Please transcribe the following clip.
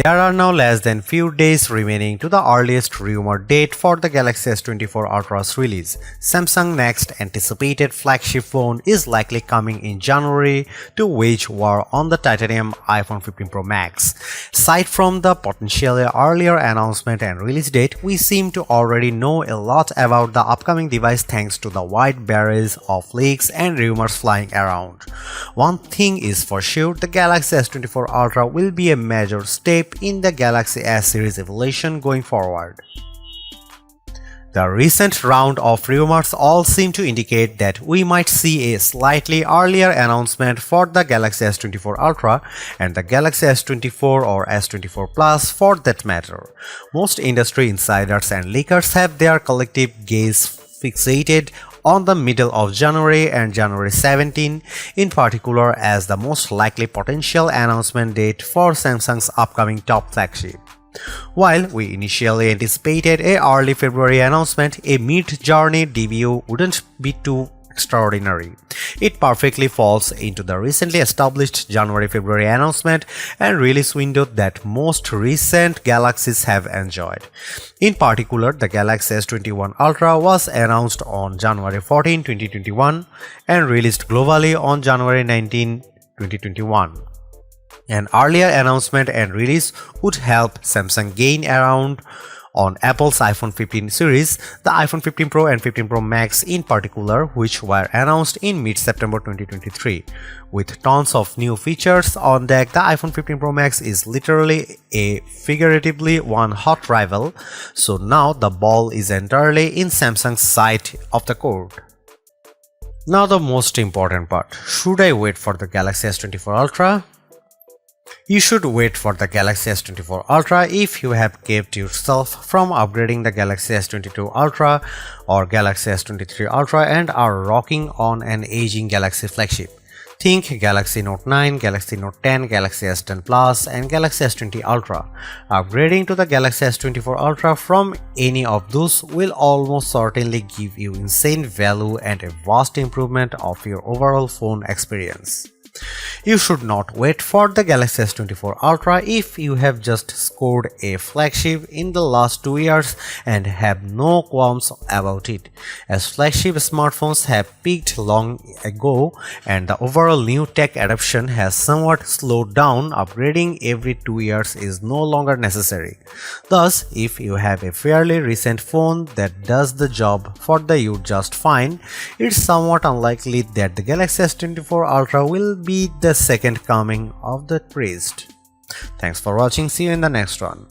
There are now less than few days remaining to the earliest rumored date for the Galaxy S24 Ultra's release. Samsung's next anticipated flagship phone is likely coming in January to wage war on the titanium iPhone 15 Pro Max. Aside from the potentially earlier announcement and release date, we seem to already know a lot about the upcoming device thanks to the wide barrage of leaks and rumors flying around. One thing is for sure, the Galaxy S24 Ultra will be a major step in the Galaxy S series evolution going forward. The recent round of rumors all seem to indicate that we might see a slightly earlier announcement for the Galaxy S24 Ultra and the Galaxy S24 or S24 Plus for that matter. Most industry insiders and leakers have their collective gaze fixated on the middle of January and January 17 in particular as the most likely potential announcement date for Samsung's upcoming top flagship. While we initially anticipated a early February announcement, a mid-journey debut wouldn't be too extraordinary. It perfectly falls into the recently established January-February announcement and release window that most recent Galaxies have enjoyed. In particular, the Galaxy S21 Ultra was announced on January 14, 2021 and released globally on January 19, 2021. An earlier announcement and release would help Samsung gain ground on Apple's iPhone 15 series, the iPhone 15 Pro and 15 Pro Max in particular, which were announced in mid-September 2023. With tons of new features on deck, the iPhone 15 Pro Max is literally a figuratively one hot rival, so now the ball is entirely in Samsung's side of the court. Now the most important part, should I wait for the Galaxy S24 Ultra? You should wait for the Galaxy S24 Ultra if you have kept yourself from upgrading the Galaxy S22 Ultra or Galaxy S23 Ultra and are rocking on an aging Galaxy flagship. Think Galaxy Note 9, Galaxy Note 10, Galaxy S10 Plus and Galaxy S20 Ultra. Upgrading to the Galaxy S24 Ultra from any of those will almost certainly give you insane value and a vast improvement of your overall phone experience. You should not wait for the Galaxy S24 Ultra if you have just scored a flagship in the last 2 years and have no qualms about it, as flagship smartphones have peaked long ago and the overall new tech adoption has somewhat slowed down. Upgrading every 2 years is no longer necessary. Thus, if you have a fairly recent phone that does the job for you just fine, it's somewhat unlikely that the Galaxy S24 Ultra will be the second coming of the priest. Thanks for watching. See you in the next one.